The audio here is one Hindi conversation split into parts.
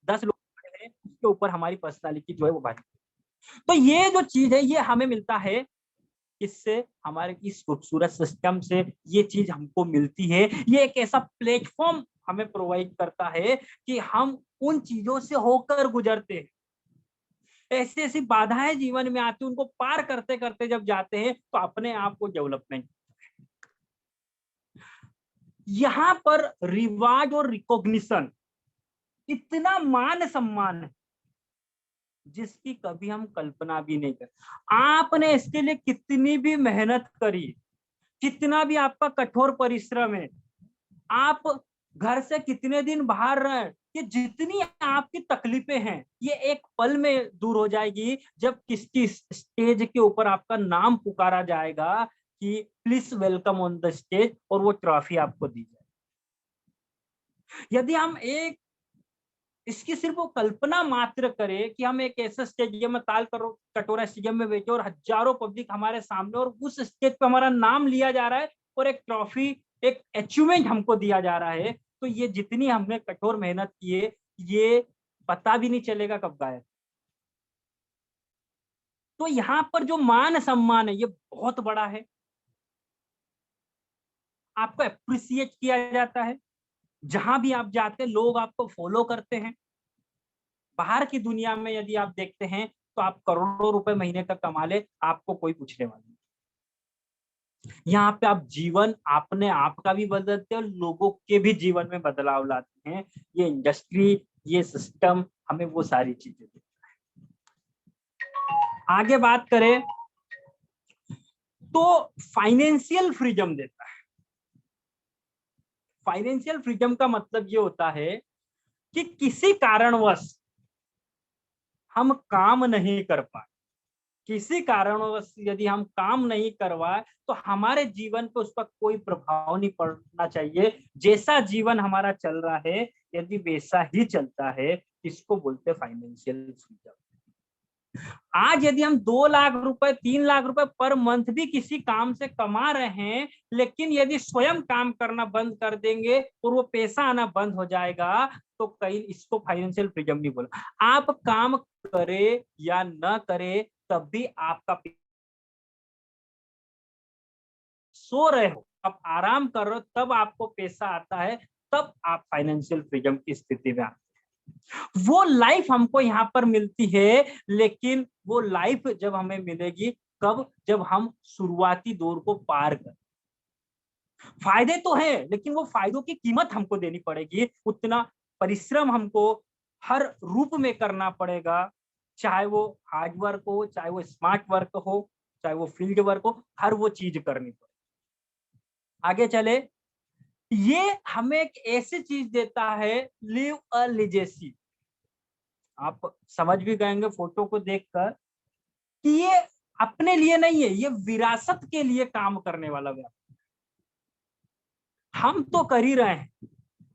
10 लोग खड़े हैं, उसके ऊपर हमारी पर्सनालिटी जो है वो भारी। तो ये जो चीज है ये हमें मिलता है, इससे हमारे इस खूबसूरत सिस्टम से ये चीज हमको मिलती है। ये एक ऐसा प्लेटफॉर्म हमें प्रोवाइड करता है कि हम उन चीजों से होकर गुजरते हैं। ऐसी ऐसी बाधाएं जीवन में आती, उनको पार करते करते जब जाते हैं तो अपने आप को डेवलपमेंट। यहां पर रिवार्ड और रिकॉग्निशन, इतना मान सम्मान है जिसकी कभी हम कल्पना भी नहीं कर। आपने इसके लिए कितनी भी मेहनत करी, कितना भी आपका कठोर परिश्रम है, आप घर से कितने दिन बाहर रहे, ये जितनी आपकी तकलीफें हैं ये एक पल में दूर हो जाएगी जब किसी स्टेज के ऊपर आपका नाम पुकारा जाएगा कि please welcome on the stage, और वो ट्रॉफी आपको दी जाए। यदि हम एक इसकी सिर्फ वो कल्पना मात्र करें कि हम एक ऐसा स्टेडियम में, ताल कटोरा स्टेडियम में बैठे और हजारों पब्लिक हमारे सामने, और उस स्टेज पे हमारा नाम लिया जा रहा है और एक ट्रॉफी, एक अचीवमेंट हमको दिया जा रहा है, तो ये जितनी हमने कठोर मेहनत की है ये पता भी नहीं चलेगा कब गायब। तो यहाँ पर जो मान सम्मान है ये बहुत बड़ा है, आपको अप्रिसिएट किया जाता है, जहां भी आप जाते हैं लोग आपको फॉलो करते हैं। बाहर की दुनिया में यदि आप देखते हैं तो आप करोड़ों रुपए महीने तक कमा ले, आपको कोई पूछने वाला नहीं। यहाँ पे आप जीवन अपने आप का भी बदलते हैं और लोगों के भी जीवन में बदलाव लाते हैं। ये इंडस्ट्री, ये सिस्टम हमें वो सारी चीजें देता है। आगे बात करें तो फाइनेंशियल फ्रीडम देता है। फाइनेंशियल फ्रीडम का मतलब ये होता है कि किसी कारणवश हम काम नहीं कर पाए, किसी कारणवश यदि हम काम नहीं करवाए तो हमारे जीवन पे उस पर कोई प्रभाव नहीं पड़ना चाहिए। जैसा जीवन हमारा चल रहा है यदि वैसा ही चलता है, इसको बोलते हैं फाइनेंशियल फ्रीडम। आज यदि हम 2 लाख रुपए 3 लाख रुपए पर मंथ भी किसी काम से कमा रहे हैं, लेकिन यदि स्वयं काम करना बंद कर देंगे और वो पैसा आना बंद हो जाएगा, तो कहीं इसको फाइनेंशियल फ्रीडम नहीं बोला। आप काम करे या न करे तब भी आपका, सो रहे हो आप आराम कर रहे हो तब आपको पैसा आता है, तब आप फाइनेंशियल फ्रीडम की स्थिति में आते हैं। वो लाइफ हमको यहाँ पर मिलती है, लेकिन वो लाइफ जब हमें मिलेगी कब, जब हम शुरुआती दौर को पार कर। फायदे तो है लेकिन वो फायदों की कीमत हमको देनी पड़ेगी, उतना परिश्रम हमको हर रूप में करना पड़ेगा, चाहे वो हार्ड वर्क हो, चाहे वो स्मार्ट वर्क हो, चाहे वो फील्ड वर्क हो, हर वो चीज करनी पड़ेगी। आगे चले, ये हमें एक ऐसी चीज देता है, लिव अ लिजेसी। आप समझ भी गएंगे फोटो को देखकर कि ये अपने लिए नहीं है, ये विरासत के लिए काम करने वाला व्यापार। हम तो कर ही रहे हैं,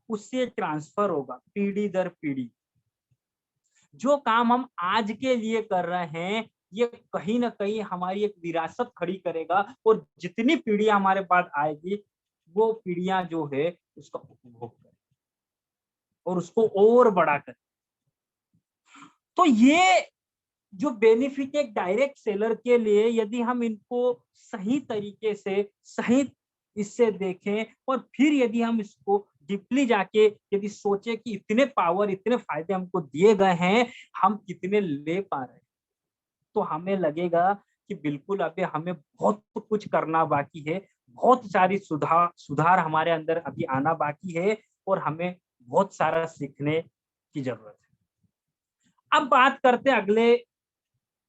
उससे ट्रांसफर होगा पीढ़ी दर पीढ़ी। जो काम हम आज के लिए कर रहे हैं ये कहीं ना कहीं हमारी एक विरासत खड़ी करेगा, और जितनी पीढ़ियां हमारे पास आएगी वो पीढ़ियां जो है उसका उपभोग करें और उसको और बड़ा करें। तो ये जो बेनिफिट एक डायरेक्ट सेलर के लिए, यदि हम इनको सही तरीके से, सही इससे देखें और फिर यदि हम इसको डीपली जाके यदि सोचे कि इतने पावर, इतने फायदे हमको दिए गए हैं, हम कितने ले पा रहे हैं, तो हमें लगेगा कि बिल्कुल अभी हमें बहुत कुछ करना बाकी है, बहुत सारी सुधार हमारे अंदर अभी आना बाकी है, और हमें बहुत सारा सीखने की जरूरत है। अब बात करते हैं अगले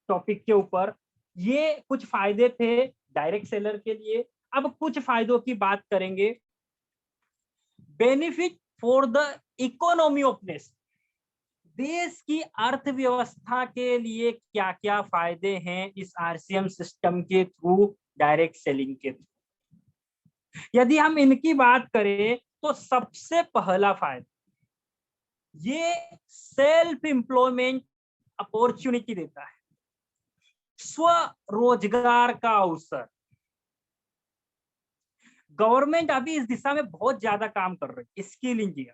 टॉपिक के ऊपर। ये कुछ फायदे थे डायरेक्ट सेलर के लिए, अब कुछ फायदों की बात करेंगे। Benefit for the economy of nation, देश की अर्थव्यवस्था के लिए क्या क्या फायदे हैं इस आरसीएम सिस्टम के थ्रू, डायरेक्ट सेलिंग के थ्रू। यदि हम इनकी बात करें तो सबसे पहला फायदा, ये सेल्फ एम्प्लॉयमेंट अपॉर्चुनिटी देता है, स्वरोजगार का अवसर। गवर्नमेंट अभी इस दिशा में बहुत ज्यादा काम कर रही है, स्किल इंडिया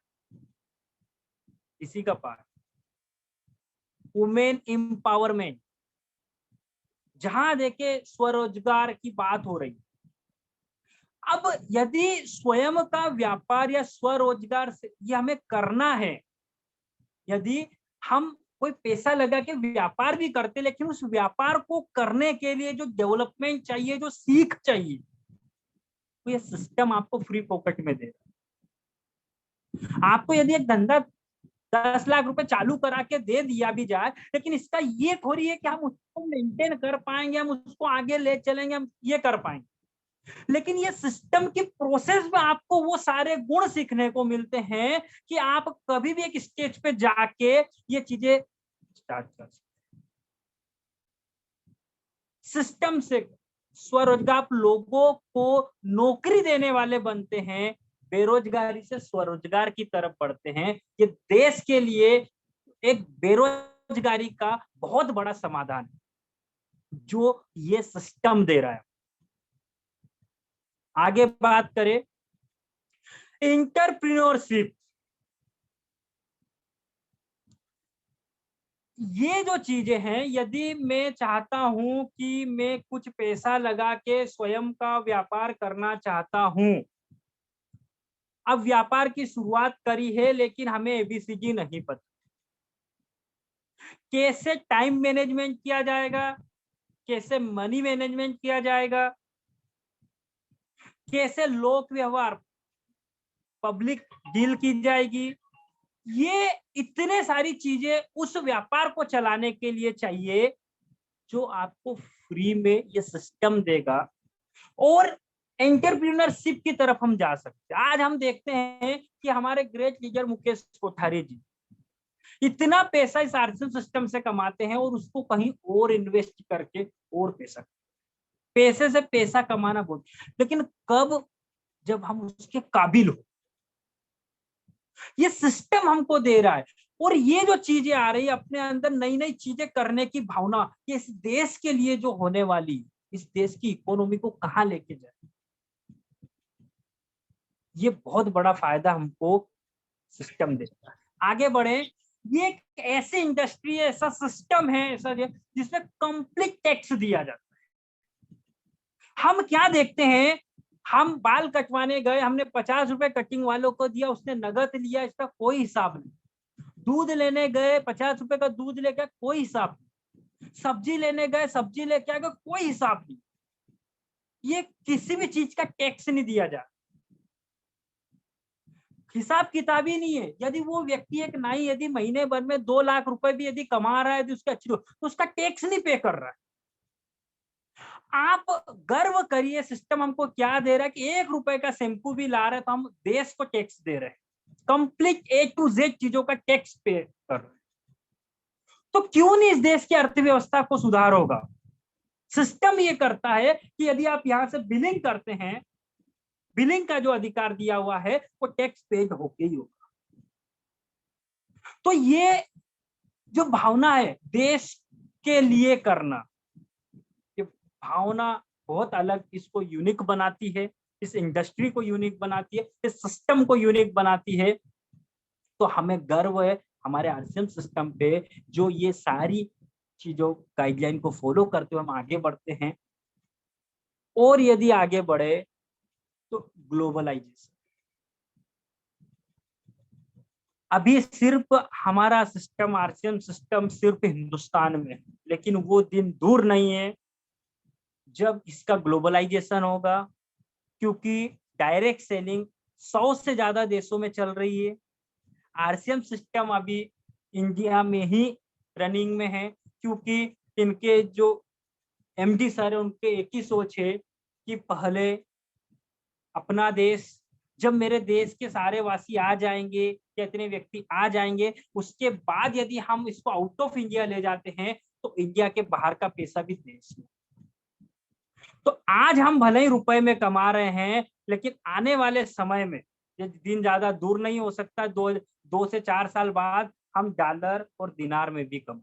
इसी का पार्ट। वुमेन एम्पावरमेंट, जहां देखे स्वरोजगार की बात हो रही। अब यदि स्वयं का व्यापार या स्वरोजगार से ये हमें करना है, यदि हम कोई पैसा लगा के व्यापार भी करते, लेकिन उस व्यापार को करने के लिए जो डेवलपमेंट चाहिए, जो सीख चाहिए, तो ये सिस्टम आपको फ्री पॉकेट में दे रहा है। आपको यदि एक धंधा 10 लाख रुपए चालू करा के दे दिया भी जाए, लेकिन इसका ये थोड़ी है कि हम उसको मेंटेन कर पाएंगे, हम उसको आगे ले चलेंगे, हम ये कर पाएंगे। लेकिन ये सिस्टम की प्रोसेस में आपको वो सारे गुण सीखने को मिलते हैं कि आप कभी भी एक स्टेज पे जाके ये चीजें स्टार्ट कर सकते। सिस्टम से स्वरोजगार, आप लोगों को नौकरी देने वाले बनते हैं, बेरोजगारी से स्वरोजगार की तरफ बढ़ते हैं। ये देश के लिए एक बेरोजगारी का बहुत बड़ा समाधान है जो ये सिस्टम दे रहा है। आगे बात करें एंटरप्रेन्योरशिप, ये जो चीजें हैं, यदि मैं चाहता हूं कि मैं कुछ पैसा लगा के स्वयं का व्यापार करना चाहता हूं, अब व्यापार की शुरुआत करी है लेकिन हमें एबीसीडी नहीं पता, कैसे टाइम मैनेजमेंट किया जाएगा, कैसे मनी मैनेजमेंट किया जाएगा, कैसे लोक व्यवहार पब्लिक डील की जाएगी, ये इतने सारी चीजें उस व्यापार को चलाने के लिए चाहिए जो आपको फ्री में ये सिस्टम देगा। और एंटरप्रेन्योरशिप की तरफ हम जा सकते हैं। आज हम देखते हैं कि हमारे ग्रेट लीडर मुकेश कोठारी जी इतना पैसा इस आरसीएम सिस्टम से कमाते हैं और उसको कहीं और इन्वेस्ट करके और पैसे से पैसा कमाना बहुत, लेकिन कब, जब हम उसके काबिल हो। ये सिस्टम हमको दे रहा है। और ये जो चीजें आ रही है अपने अंदर, नई नई चीजें करने की भावना, ये इस देश के लिए जो होने वाली, इस देश की इकोनॉमी को कहाँ लेके जाए, ये बहुत बड़ा फायदा हमको सिस्टम देता है। आगे बढ़े, ये एक ऐसी इंडस्ट्री है, ऐसा सिस्टम है, ऐसा जिसमें कंप्लीट टैक्स दिया जाता है। हम क्या देखते हैं, हम बाल कटवाने गए, हमने 50 रुपए कटिंग वालों को दिया, उसने नगद लिया, इसका कोई हिसाब नहीं। दूध लेने गए, 50 रुपए का दूध लेकर, कोई हिसाब नहीं। सब्जी लेने गए, सब्जी लेके आ गए, कोई हिसाब नहीं। ये किसी भी चीज का टैक्स नहीं दिया जा, हिसाब किताब ही नहीं है। यदि वो व्यक्ति, एक नाई, यदि महीने भर में 2 लाख रुपए भी यदि कमा रहा है, तो उसका अच्छी, तो उसका टैक्स नहीं पे कर रहा है। आप गर्व करिए, सिस्टम हमको क्या दे रहा है कि 1 रुपए का शैम्पू भी ला रहे हैं तो हम देश को टैक्स दे रहे हैं, कंप्लीट A to Z चीजों का टैक्स पे कर रहे हैं। तो क्यों नहीं इस देश की अर्थव्यवस्था को सुधार होगा। सिस्टम ये करता है कि यदि आप यहां से बिलिंग करते हैं, बिलिंग का जो अधिकार दिया हुआ है वो टैक्स पेड होके ही होगा। तो ये जो भावना है देश के लिए करना, ये भावना बहुत अलग इसको यूनिक बनाती है, इस इंडस्ट्री को यूनिक बनाती है, इस सिस्टम को यूनिक बनाती है। तो हमें गर्व है हमारे आरसीएम सिस्टम पे, जो ये सारी चीजों, गाइडलाइन को फॉलो करते हुए हम आगे बढ़ते हैं। और यदि आगे बढ़े तो ग्लोबलाइजेशन, अभी सिर्फ हमारा सिस्टम, आरसीएम सिस्टम सिर्फ हिंदुस्तान में है, लेकिन वो दिन दूर नहीं है जब इसका ग्लोबलाइजेशन होगा, क्योंकि डायरेक्ट सेलिंग 100 से ज्यादा देशों में चल रही है। आरसीएम सिस्टम अभी इंडिया में ही रनिंग में है, क्योंकि इनके जो एमडी सर है उनके एक ही सोच है कि पहले अपना देश, जब मेरे देश के सारे वासी आ जाएंगे या इतने व्यक्ति आ जाएंगे, उसके बाद यदि हम इसको आउट ऑफ इंडिया ले जाते हैं तो इंडिया के बाहर का पैसा भी देश में। तो आज हम भले ही रुपए में कमा रहे हैं, लेकिन आने वाले समय में, ये दिन ज्यादा दूर नहीं हो सकता, 2 से 4 साल बाद हम डॉलर और दिनार में भी कमाएं।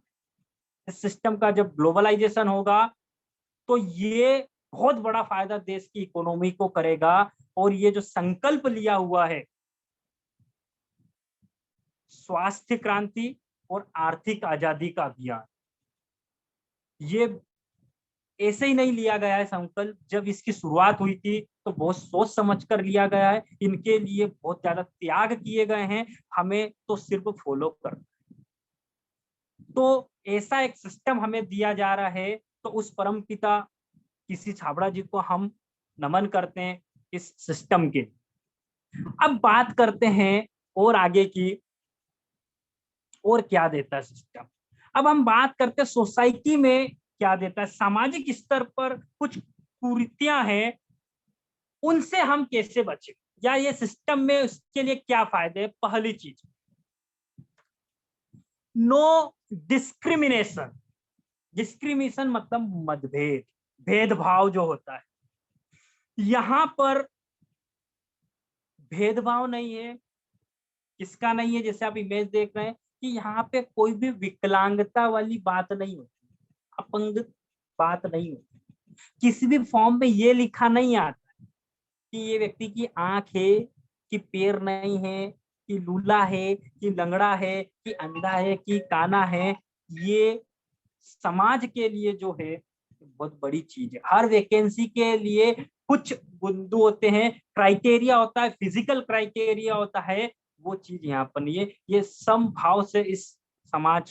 इस सिस्टम का जब ग्लोबलाइजेशन होगा तो ये बहुत बड़ा फायदा देश की इकोनॉमी को करेगा। और ये जो संकल्प लिया हुआ है, स्वास्थ्य क्रांति और आर्थिक आजादी का अभियान। ये ऐसे ही नहीं लिया गया है संकल्प। जब इसकी शुरुआत हुई थी तो बहुत सोच समझ कर लिया गया है। इनके लिए बहुत ज्यादा त्याग किए गए हैं। हमें तो सिर्फ फॉलो करना। तो ऐसा एक सिस्टम हमें दिया जा रहा है। तो उस परम पिता किसी छाबड़ा जी को हम नमन करते हैं इस सिस्टम के। अब बात करते हैं और आगे की, और क्या देता है सिस्टम। अब हम बात करते हैं सोसाइटी में क्या देता है। सामाजिक स्तर पर कुछ कुरीतियां हैं, उनसे हम कैसे बचें, या ये सिस्टम में उसके लिए क्या फायदे है। पहली चीज, नो डिस्क्रिमिनेशन। डिस्क्रिमिनेशन मतलब मतभेद, भेदभाव जो होता है। यहां पर भेदभाव नहीं है। किसका नहीं है? जैसे आप इमेज देख रहे हैं कि यहाँ पे कोई भी विकलांगता वाली बात नहीं होती, अपंग बात नहीं होती। किसी भी फॉर्म में ये लिखा नहीं आता कि ये व्यक्ति की आंख है, कि पैर नहीं है, कि लूला है, कि लंगड़ा है, कि अंधा है, कि काना है। ये समाज के लिए जो है बहुत बड़ी चीज है। हर वैकेंसी के लिए कुछ बिंदु होते हैं, क्राइटेरिया होता है, फिजिकल क्राइटेरिया होता है। वो चीज यहाँ पर नहीं है। ये समभाव से इस समाज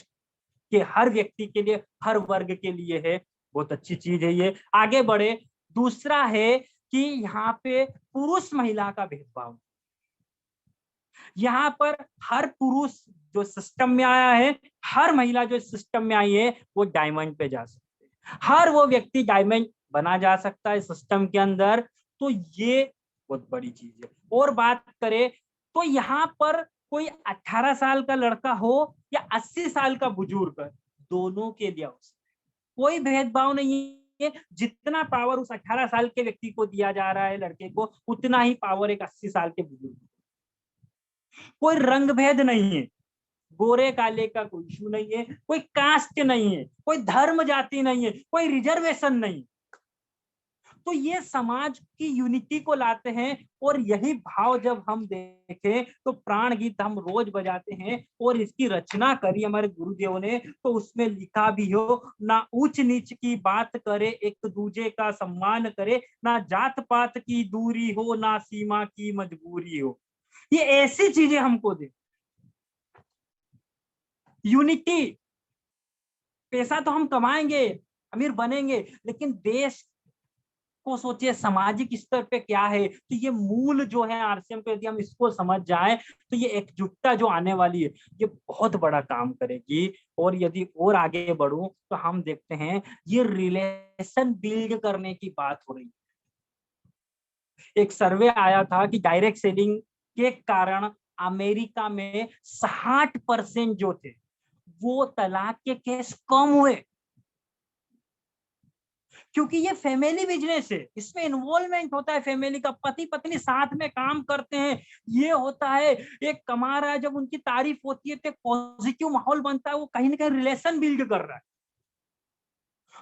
के हर व्यक्ति के लिए, हर वर्ग के लिए है। बहुत अच्छी चीज है ये। आगे बढ़े। दूसरा है कि यहाँ पे पुरुष महिला का भेदभाव। यहाँ पर हर पुरुष जो सिस्टम में आया है, हर महिला जो सिस्टम में आई है, वो डायमंड पे जा सकते हैं। हर वो व्यक्ति डायमंड बना जा सकता है सिस्टम के अंदर। तो ये बहुत बड़ी चीज है। और बात करें तो यहाँ पर कोई 18 साल का लड़का हो या 80 साल का बुजुर्ग, दोनों के लिए कोई भेदभाव नहीं है। जितना पावर उस 18 साल के व्यक्ति को दिया जा रहा है लड़के को, उतना ही पावर एक 80 साल के बुजुर्ग। कोई रंग भेद नहीं है, गोरे काले का कोई इशू नहीं है, कोई कास्ट नहीं है, कोई धर्म जाति नहीं है, कोई रिजर्वेशन नहीं। तो ये समाज की यूनिटी को लाते हैं। और यही भाव जब हम देखें तो प्राण गीत हम रोज बजाते हैं, और इसकी रचना करी हमारे गुरुदेव ने। तो उसमें लिखा भी हो, ना ऊंच नीच की बात करे, एक दूजे का सम्मान करे, ना जात पात की दूरी हो, ना सीमा की मजबूरी हो। ये ऐसी चीजें हमको दे, यूनिटी। पैसा तो हम कमाएंगे, अमीर बनेंगे, लेकिन देश को सोचिए सामाजिक स्तर पे क्या है। तो ये मूल जो है आरसीएम पे, यदि हम इसको समझ जाए तो ये एकजुटता जो आने वाली है, ये बहुत बड़ा काम करेगी। और यदि और आगे बढ़ूं तो हम देखते हैं ये रिलेशन बिल्ड करने की बात हो रही है। एक सर्वे आया था कि डायरेक्ट सेलिंग के कारण अमेरिका में 60% जो थे वो तलाक के केस कम हुए, क्योंकि ये फैमिली बिजनेस है। इसमें इन्वॉल्वमेंट होता है फैमिली का, पति पत्नी साथ में काम करते हैं। ये होता है, एक कमा रहा है, जब उनकी तारीफ होती है तो पॉजिटिव माहौल बनता है, वो कहीं ना कहीं रिलेशन बिल्ड कर रहा है।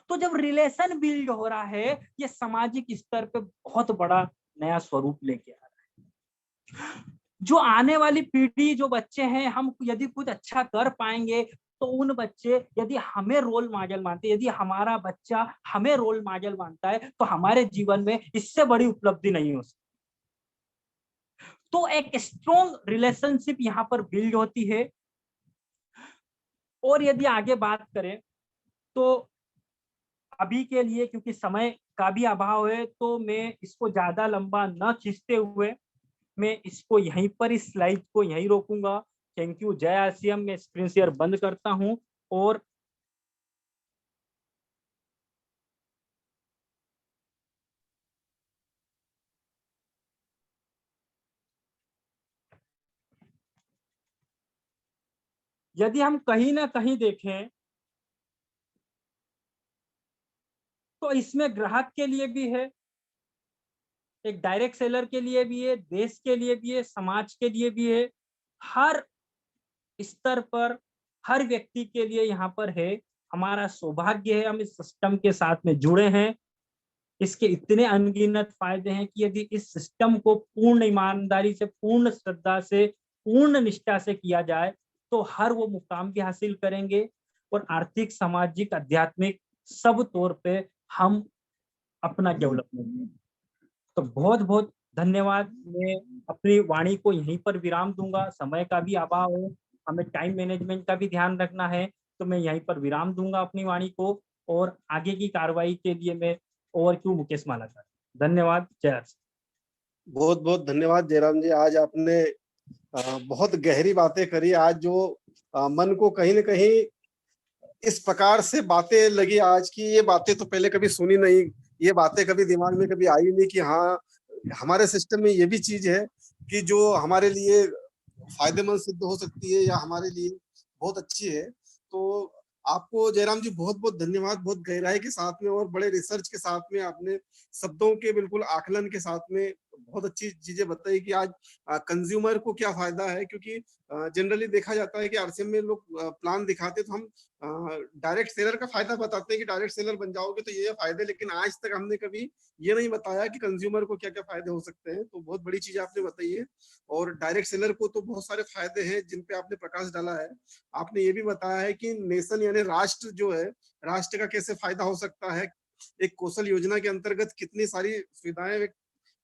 तो जब रिलेशन बिल्ड हो रहा है, ये सामाजिक स्तर पे बहुत बड़ा नया स्वरूप लेके आ रहा है। जो आने वाली पीढ़ी, जो बच्चे हैं, हम यदि कुछ अच्छा कर पाएंगे तो उन बच्चे यदि हमें रोल मॉडल मानते, यदि हमारा बच्चा हमें रोल मॉडल मानता है, तो हमारे जीवन में इससे बड़ी उपलब्धि नहीं हो सकती। तो एक स्ट्रॉन्ग रिलेशनशिप यहाँ पर बिल्ड होती है। और यदि आगे बात करें तो अभी के लिए, क्योंकि समय का भी अभाव है, तो मैं इसको ज्यादा लंबा न खींचते हुए मैं इसको यहीं पर, इस स्लाइड को यहीं रोकूंगा। Thank you. जय आरसीएम। मैं स्क्रीन शेयर बंद करता हूं। और यदि हम कहीं ना कहीं देखें तो इसमें ग्राहक के लिए भी है, एक डायरेक्ट सेलर के लिए भी है, देश के लिए भी है, समाज के लिए भी है। हर स्तर पर हर व्यक्ति के लिए यहाँ पर है। हमारा सौभाग्य है, हम इस सिस्टम के साथ में जुड़े हैं। इसके इतने अनगिनत फायदे हैं कि यदि इस सिस्टम को पूर्ण ईमानदारी से, पूर्ण श्रद्धा से, पूर्ण निष्ठा से किया जाए तो हर वो मुकाम भी हासिल करेंगे और आर्थिक, सामाजिक, आध्यात्मिक सब तौर पे हम अपना डेवलपमेंट। तो बहुत बहुत धन्यवाद। मैं अपनी वाणी को यहीं पर विराम दूंगा, समय का भी अभाव है, हमें टाइम मैनेजमेंट का भी ध्यान रखना है, तो मैं यहीं पर विराम दूंगा अपनी वाणी को, और आगे की कार्रवाई के लिए मैं ओवर क्यू मुकेश मालाकर। धन्यवाद। जय हिंद। बहुत बहुत धन्यवाद जयराम जी। आज आपने बहुत गहरी बातें करी। आज जो मन को कहीं ना कहीं इस प्रकार से बातें लगी आज की, ये बातें तो पहले कभी सुनी नहीं, ये बातें कभी दिमाग में कभी आई नहीं कि हाँ हमारे सिस्टम में ये भी चीज है कि जो हमारे लिए फायदेमंद सिद्ध हो सकती है या हमारे लिए बहुत अच्छी है। तो आपको जयराम जी बहुत बहुत धन्यवाद। बहुत गहराई के साथ में और बड़े रिसर्च के साथ में आपने शब्दों के बिल्कुल आकलन के साथ में बहुत अच्छी चीजें बताई कि आज कंज्यूमर को क्या फायदा है। क्योंकि जनरली देखा जाता है कि आरसीएम में लोग प्लान दिखाते तो हम डायरेक्ट सेलर का फायदा बताते हैं कि डायरेक्ट सेलर बन जाओगे तो ये फायदे, लेकिन आज तक हमने कभी ये नहीं बताया कि कंज्यूमर को क्या क्या फायदे हो सकते हैं। तो बहुत बड़ी चीज आपने बताई है। और डायरेक्ट सेलर को तो बहुत सारे फायदे हैं जिन पे आपने प्रकाश डाला है। आपने ये भी बताया है कि नेशन यानी राष्ट्र जो है, राष्ट्र का कैसे फायदा हो सकता है। एक कौशल योजना के अंतर्गत कितनी सारी सुविधाएं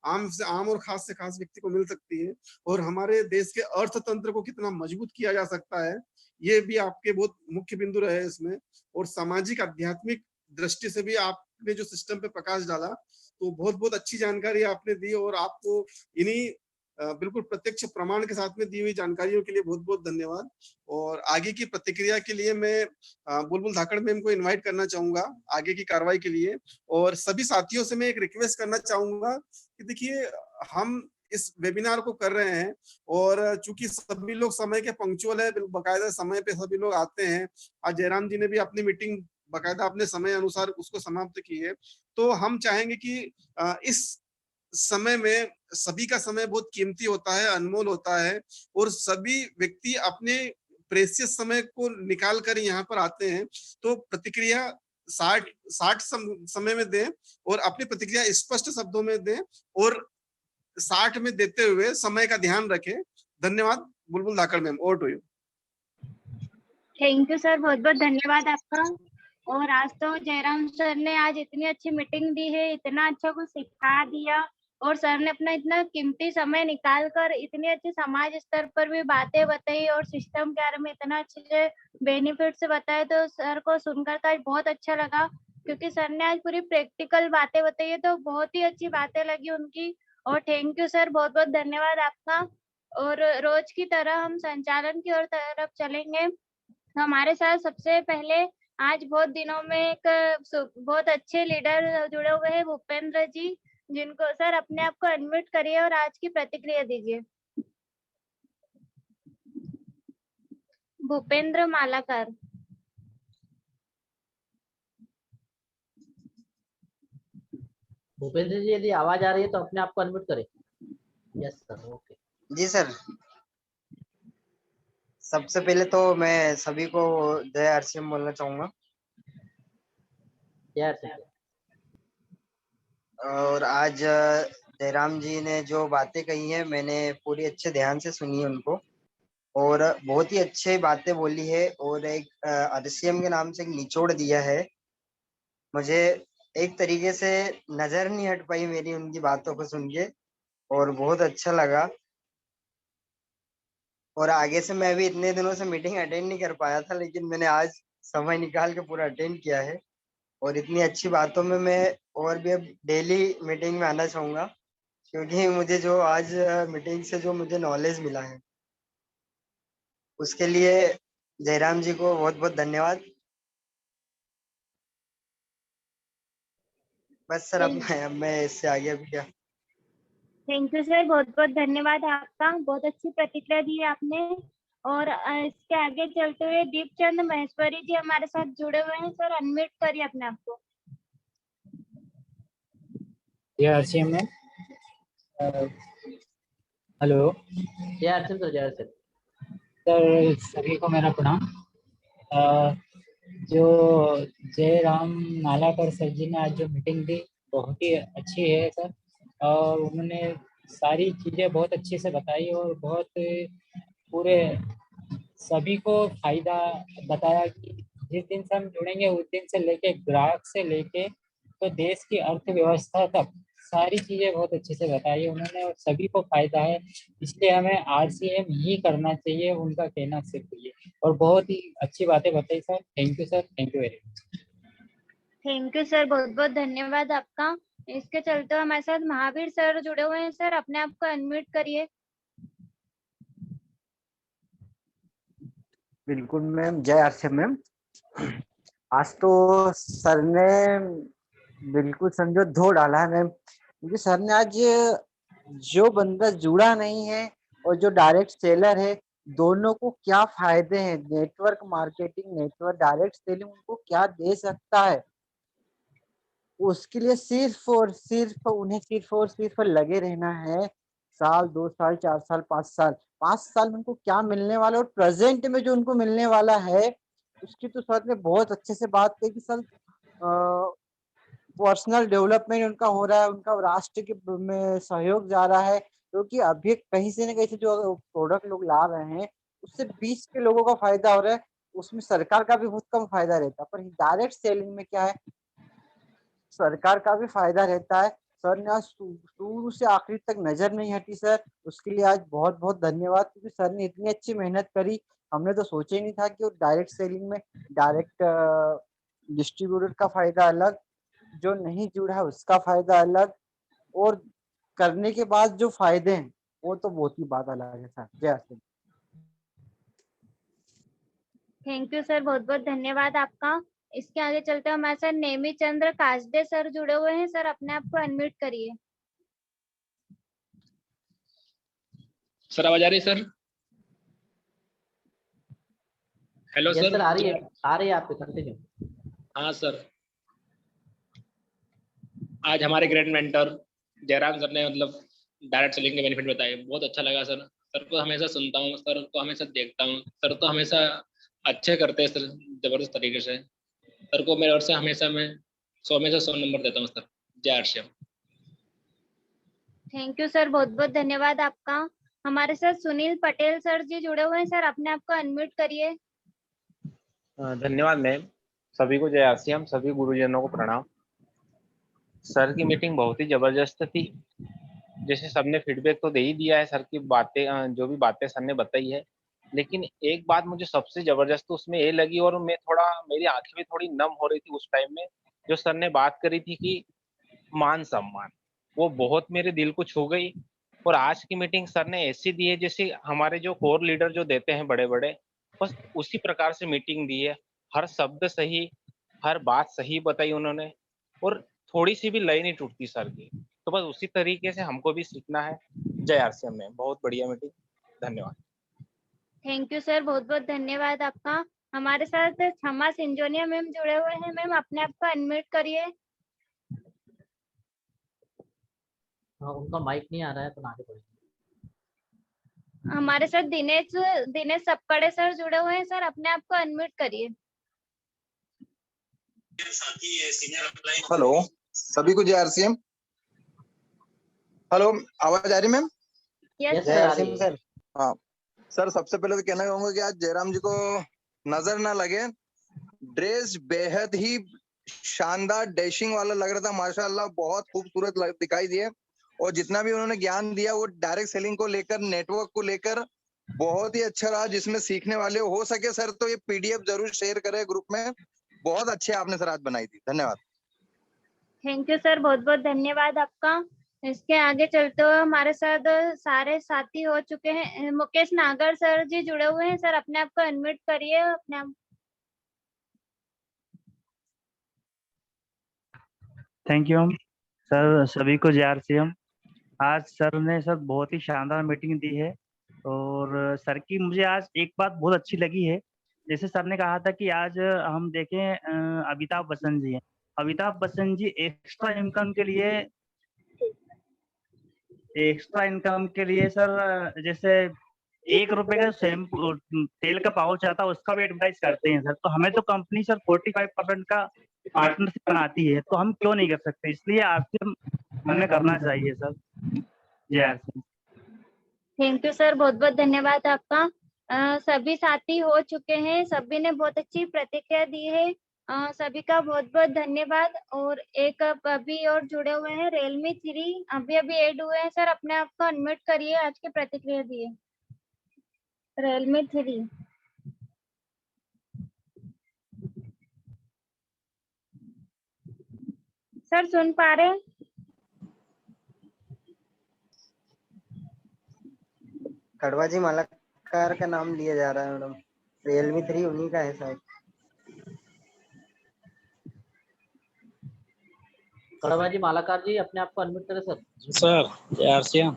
आम से आम और खास से खास व्यक्ति को मिल सकती है, और हमारे देश के अर्थतंत्र को कितना मजबूत किया जा सकता है, ये भी आपके बहुत मुख्य बिंदु रहे इसमें। और सामाजिक आध्यात्मिक दृष्टि से भी आपने जो सिस्टम पे प्रकाश डाला, तो बहुत बहुत अच्छी जानकारी आपने दी। और आपको इन्हीं बिल्कुल प्रत्यक्ष प्रमाण के साथ में दी हुई जानकारियों के लिए बहुत बहुत धन्यवाद। और आगे की प्रतिक्रिया के लिए मैं बुलबुल धाकड़ मैम को इनवाइट करना चाहूंगा आगे की कार्रवाई के लिए। और सभी साथियों से मैं एक रिक्वेस्ट करना चाहूंगा कि देखिए, हम इस वेबिनार को कर रहे हैं और चूंकि सभी लोग समय के पंक्चुअल है, बकायदा समय पे सभी लोग आते हैं। आज जयराम जी ने भी अपनी मीटिंग बकायदा अपने समय अनुसार उसको समाप्त की है। तो हम चाहेंगे कि इस समय में सभी का समय बहुत कीमती होता है, अनमोल होता है, और सभी व्यक्ति अपने प्रेशियस समय को निकाल कर यहाँ पर आते हैं। तो प्रतिक्रिया 60 समय में दें और अपनी प्रतिक्रिया स्पष्ट शब्दों में दें, और 60 में देते हुए समय का ध्यान रखें। धन्यवाद। Bulbul Dhakad ma'am, over to you. Thank you sir, बहुत बहुत धन्यवाद आपका। और आज तो जयराम सर ने आज इतनी अच्छी मीटिंग दी है, इतना अच्छा कुछ सिखा दिया, और सर ने अपना इतना कीमती समय निकाल कर इतनी अच्छी समाज स्तर पर भी बातें बताई और सिस्टम के बारे में इतना अच्छे बेनिफिट से बताया। तो सर को सुनकर तो आज बहुत अच्छा लगा, क्योंकि सर ने आज पूरी प्रैक्टिकल बातें बताई है, तो बहुत ही अच्छी बातें लगी उनकी। और थैंक यू सर, बहुत बहुत धन्यवाद आपका। और रोज की तरह हम संचालन की ओर तरफ चलेंगे। तो हमारे साथ सबसे पहले आज बहुत दिनों में एक बहुत अच्छे लीडर जुड़े हुए हैं, भूपेंद्र जी, जिनको सर अपने आप को अनम्यूट करिए और आज की प्रतिक्रिया दीजिए। भूपेंद्र मालाकर। भूपेंद्र जी, यदि आवाज आ रही है तो अपने आप को अनम्यूट करें। Yes sir, okay. जी सर, सबसे पहले तो मैं सभी को जय आरसीएम बोलना चाहूंगा। और आज जयराम जी ने जो बातें कही है मैंने पूरी अच्छे ध्यान से सुनी है उनको, और बहुत ही अच्छी बातें बोली है, और एक आरसीएम के नाम से एक निचोड़ दिया है। मुझे एक तरीके से नजर नहीं हट पाई मेरी उनकी बातों को सुन के, और बहुत अच्छा लगा। और आगे से मैं भी इतने दिनों से मीटिंग अटेंड नहीं कर पाया था, लेकिन मैंने आज समय निकाल के पूरा अटेंड किया है। और इतनी अच्छी बातों में मैं और भी अब डेली मीटिंग में आना चाहूंगा, क्योंकि मुझे जो आज मीटिंग से जो मुझे नॉलेज मिला है उसके लिए जयराम जी को बहुत बहुत धन्यवाद। बस सर, अब मैं इससे आगे अभी क्या। थैंक यू सर, बहुत बहुत धन्यवाद आपका, बहुत अच्छी प्रतिक्रिया दी है आपने। और इसके आगे चलते हुए दीपचंद महेश्वरी जी हमारे साथ जुड़े हुए हैं। सर अनम्यूट करिए अपने आप को। आरसीएम में हेलो। जय आरसीएम सर, जय आरसीएम सर, सभी को मेरा प्रणाम। जो जयराम नालाकर सर जी ने आज जो मीटिंग दी बहुत ही अच्छी है सर, और उन्होंने सारी चीज़ें बहुत अच्छे से बताई और बहुत पूरे सभी को फायदा बताया कि जिस दिन से हम जुड़ेंगे उस दिन से लेके ग्राहक से लेके तो देश की अर्थव्यवस्था तक सारी चीजें बहुत अच्छे से बताई उन्होंने और सभी को फायदा है। इसलिए हमें RCM ही करना चाहिए, उनका कहना सिर्फ ये। और बहुत ही अच्छी बातें बताई sir. Thank you sir, thank you very much. Thank you sir, बहुत बहुत धन्यवाद आपका। इसके चलते हमारे साथ महावीर सर जुड़े हुए हैं। सर अपने आप को अनम्यूट करिए। बिल्कुल मैम, जय आरसीएम मैम। आज तो सर ने बिल्कुल समझो धो डाला है मैम, क्योंकि सर ने आज जो बंदा जुड़ा नहीं है और जो डायरेक्ट सेलर है दोनों को क्या फायदे हैं, network marketing, network direct selling उनको क्या दे सकता है, उसके लिए सिर्फ और सिर्फ लगे रहना है। साल 2 साल 4 साल 5 साल में उनको क्या मिलने वाला और प्रेजेंट में जो उनको मिलने वाला है उसकी तो सर ने बहुत अच्छे से बात की कि सर पर्सनल डेवलपमेंट उनका हो रहा है, उनका राष्ट्र के में सहयोग जा रहा है, क्योंकि अभी कहीं से न कहीं से जो प्रोडक्ट लोग ला रहे हैं उससे 20 के लोगों का फायदा हो रहा है, उसमें सरकार का भी बहुत कम फायदा रहता है। पर डायरेक्ट सेलिंग में क्या है, सरकार का भी फायदा रहता है। सर ने आज शुरू से आखिरी तक नजर नहीं हटी सर, उसके लिए आज बहुत बहुत धन्यवाद, क्योंकि सर ने इतनी अच्छी मेहनत करी। हमने तो सोचा ही नहीं था कि डायरेक्ट सेलिंग में डायरेक्ट डिस्ट्रीब्यूटर का फायदा अलग, जो नहीं जुड़ा है उसका फायदा अलग, और करने के बाद जो फायदे हैं वो तो बहुत ही बात अलग है सर। जय श्री। थैंक यू सर, बहुत बहुत धन्यवाद आपका। इसके आगे चलते हैं हमारे साथ नेमी चंद्र काजदे सर जुड़े हुए हैं। सर अपने आप को अनम्यूट करिए। सर आवाज आ रही है sir? Hello yes sir. Sir, आ रही है आपके, कंटिन्यू। हाँ सर, आज हमारे ग्रेट मेंटर जयराम सर ने मतलब डायरेक्ट सेलिंग के बेनिफिट बताए, बहुत अच्छा लगा सर। सर को हमेशा सुनता हूँ, सर को हमेशा देखता हूँ, सर तो हमेशा अच्छे करते हैं सर, जबरदस्त तरीके से। सर को मेरे ओर से हमेशा मैं 100 में से 100 नंबर देता हूँ सर। जय आरसीएम। थैंक यू सर, बहुत बहुत धन्यवाद आपका। हमारे साथ सुनील पटेल सर जी जुड़े हुए हैं। सर अपने आप को अनम्यूट करिए। धन्यवाद मैम। सभी को जय आरसीएम, सभी गुरुजनों को प्रणाम। सर की मीटिंग बहुत ही जबरदस्त थी। जैसे सबने फीडबैक तो दे ही दिया है, सर की बातें जो भी बातें सर ने बताई है, लेकिन एक बात मुझे सबसे जबरदस्त उसमें ये लगी, और मैं थोड़ा, मेरी आंखें भी थोड़ी नम हो रही थी उस टाइम में, जो सर ने बात करी थी कि मान सम्मान, वो बहुत मेरे दिल को छू गई। और आज की मीटिंग सर ने ऐसी दी है जैसे हमारे जो कोर लीडर जो देते हैं बड़े बड़े, बस उसी प्रकार से मीटिंग दी है। हर शब्द सही, हर बात सही बताई उन्होंने, और थोड़ी सी भी लय नहीं टूटती सर की। तो बस उसी तरीके से हमको भी सीखना है। जय आरसीएम में बहुत बढ़िया मीटिंग, धन्यवाद। थैंक यू सर, बहुत बहुत धन्यवाद आपका। हमारे साथ क्षमा सिंजोनिया मैम जुड़े हुए हैं। मैम अपने आप को अनम्यूट करिए। उनका माइक नहीं आ रहा है तो आगे बढ़िए। हमारे साथ दिनेश सपकड़े सर जुड़े हुए हैं। सर अपने आप को अनम्यूट करिए। हेलो, सभी को जय आरसीएम। हेलो, आवाज आ रही मैम? यस जय आरसीएम सर। हाँ सर, सबसे पहले तो कहना चाहूंगा कि आज जयराम जी को नजर ना लगे, ड्रेस बेहद ही शानदार डैशिंग वाला लग रहा था, माशाल्लाह बहुत खूबसूरत दिखाई दिए। और जितना भी उन्होंने ज्ञान दिया वो डायरेक्ट सेलिंग को लेकर, नेटवर्क को लेकर बहुत ही अच्छा रहा, जिसमें सीखने वाले हो सके सर तो ये पीडीएफ जरूर शेयर करें ग्रुप में। बहुत अच्छे आपने सर आज बनाई थी, धन्यवाद। थैंक यू सर, बहुत बहुत धन्यवाद आपका। इसके आगे चलते हुए हमारे साथ सारे साथी हो चुके हैं। मुकेश नागर सर जी जुड़े हुए हैं। सर अपने आप को अनम्यूट करिए। अपने आप। थैंक यू सर, सभी को जय आरसीएम। आज सर ने सर बहुत ही शानदार मीटिंग दी है, और सर की मुझे आज एक बात बहुत अच्छी लगी है। जैसे सर ने कहा था कि आज हम देखें अमिताभ बच्चन जी हैं। अमिताभ बच्चन जी एक्स्ट्रा इनकम के लिए सर जैसे 1 रुपए का शैम्पू तेल का पाउच आता है उसका भी एडवर्टाइज करते हैं सर। तो हमें तो कंपनी सर 45% का पार्टनरशिप बनाती है, तो हम क्यों नहीं कर सकते? इसलिए आपसे हमें करना चाहिए सर। जय आरसीएम। थैंक यू सर, बहुत बहुत धन्यवाद आपका। सभी साथी हो चुके हैं, सभी ने बहुत अच्छी प्रतिक्रिया दी है। सभी का बहुत बहुत धन्यवाद। और एक अभी और जुड़े हुए हैं रियलमी 3 अभी अभी ऐड हुए हैं। सर अपने आप को अनम्यूट करिए, आज की प्रतिक्रिया दिए। रियलमी 3 सर सुन पा रहे हैं? कड़वा जी मालाकार का नाम लिया जा रहा है मैडम, रियलमी 3 उन्हीं का है शायद। कड़वा जी मालाकार जी अपने आप को अनम्यूट करें सर। सर जय आरसीएम।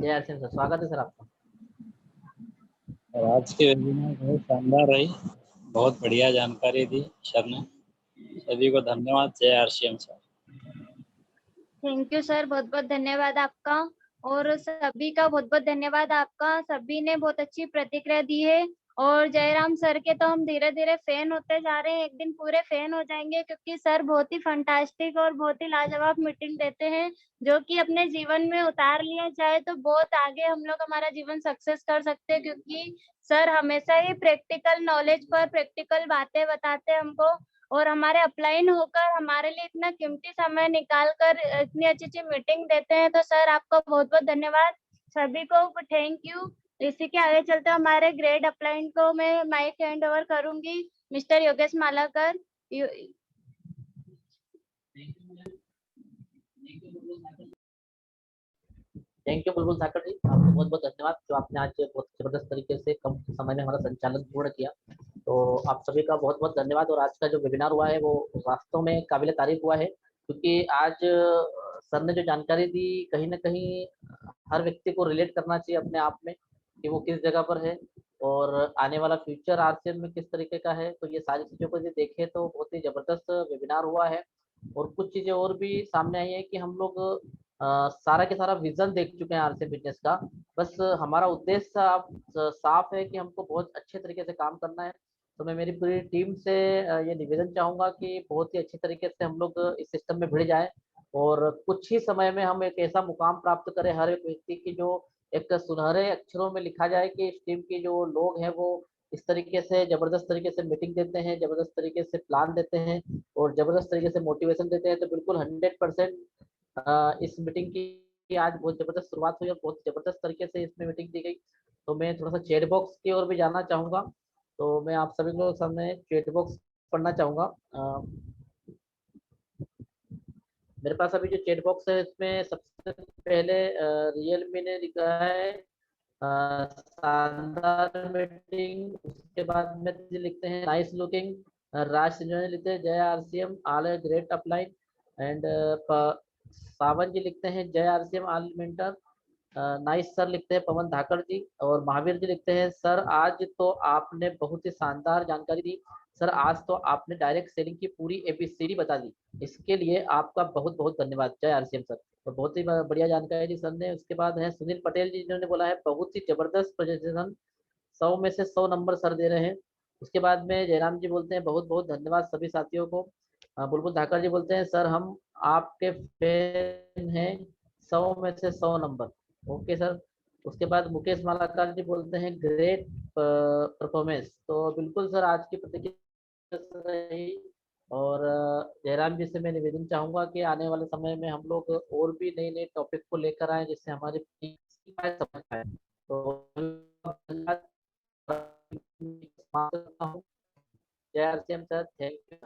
जय आरसीएम सर, स्वागत है सर आपका। और आज के वेबिनार बहुत शानदार रही, बहुत बढ़िया जानकारी दी सर ने, सभी को धन्यवाद। जय RCM sir. Thank you sir, बहुत बहुत धन्यवाद आपका। और सभी का बहुत बहुत धन्यवाद आपका, सभी ने बहुत अच्छी प्रतिक्रिया दी है। और जयराम सर के तो हम धीरे धीरे फैन होते जा रहे हैं, एक दिन पूरे फैन हो जाएंगे, क्योंकि सर बहुत ही फंटास्टिक और बहुत ही लाजवाब मीटिंग देते हैं, जो कि अपने जीवन में उतार लिया जाए तो बहुत आगे हम लोग हमारा जीवन सक्सेस कर सकते हैं। क्योंकि सर हमेशा ही प्रैक्टिकल नॉलेज पर प्रैक्टिकल बातें बताते हैं हमको, और हमारे अपलाइन होकर हमारे लिए इतना कीमती समय निकाल कर इतनी अच्छी अच्छी मीटिंग देते हैं। तो सर आपका बहुत बहुत धन्यवाद, सभी को थैंक यू। इसी के आगे चलते हमारे ग्रेड अपलाइन को मैं माइक हैंड ओवर करूंगी, mister Yogesh Malakar. Thank you बुलबुल धाकड़ जी, आपको बहुत बहुत धन्यवाद जो आपने आज बहुत जबरदस्त तरीके से कम समय में हमारा संचालन पूर्ण किया। तो आप सभी का बहुत बहुत धन्यवाद। और आज का जो वेबिनार हुआ है वो वास्तव में काबिल तारीफ हुआ है, क्योंकि आज सर ने जो जानकारी दी कहीं ना कहीं हर व्यक्ति को रिलेट करना चाहिए अपने आप में कि वो किस जगह पर है और आने वाला फ्यूचर आरसीएम में किस तरीके का है। तो ये सारी चीज़ों को यदि देखें तो बहुत ही जबरदस्त वेबिनार हुआ है। और कुछ चीज़ें और भी सामने आई है कि हम लोग सारा के सारा विजन देख चुके हैं आरसीएम बिजनेस का। बस हमारा उद्देश्य साफ है कि हमको बहुत अच्छे तरीके से काम करना है। तो मैं मेरी पूरी टीम से ये निवेदन चाहूँगा कि बहुत ही अच्छी तरीके से हम लोग इस सिस्टम में भिड़ जाए और कुछ ही समय में हम एक ऐसा मुकाम प्राप्त करें हर एक व्यक्ति की, जो एक सुनहरे अक्षरों में लिखा जाए कि इस टीम के जो लोग हैं वो इस तरीके से जबरदस्त तरीके से मीटिंग देते हैं, जबरदस्त तरीके से प्लान देते हैं और जबरदस्त तरीके से मोटिवेशन देते हैं। तो बिल्कुल 100% इस मीटिंग की आज बहुत जबरदस्त शुरुआत हुई और बहुत जबरदस्त तरीके से इसमें मीटिंग दी गई। तो मैं थोड़ा सा चैट बॉक्स की ओर भी जाना चाहूँगा। तो मैं आप सभी लोगों के सामने चैट बॉक्स पढ़ना चाहूँगा। मेरे पास अभी जो चैट बॉक्स है इसमें सबसे पहले रियलमी ने लिखा है शानदार मीटिंग। उसके बाद में लिखते हैं नाइस लुकिंग। राज सिंह लिखते हैं जय RCM all great upline. And Sawan ji लिखते हैं जय RCM all mentor nice sir लिखते हैं पवन धाकड़ जी। और महावीर जी लिखते हैं सर आज तो आपने बहुत ही शानदार जानकारी दी सर, आज तो आपने डायरेक्ट सेलिंग की पूरी एबीसीडी बता दी, इसके लिए आपका बहुत बहुत धन्यवाद। जय आरसीएम सर। तो बहुत ही बढ़िया जानकारी दी सर ने। उसके बाद है सुनील पटेल जी जिन्होंने बोला है बहुत ही जबरदस्त प्रेजेंटेशन, 100 में से 100 नंबर सर दे रहे हैं। उसके बाद में जयराम जी बोलते हैं बहुत बहुत धन्यवाद सभी साथियों को। बुलबुल धाकड़ जी बोलते हैं सर हम आपके फैन हैं, 100 में से 100 नंबर। Okay sir. उसके बाद मुकेश मालाकार जी बोलते हैं ग्रेट परफॉर्मेंस। तो बिल्कुल सर आज की प्रतिक्रिया रही। और जयराम जी से मैं निवेदन चाहूंगा कि आने वाले समय में हम लोग और भी नए नए टॉपिक को लेकर आए जिससे हमारी समझ पाए। तो जय आरसीएम सर, थैंक यू।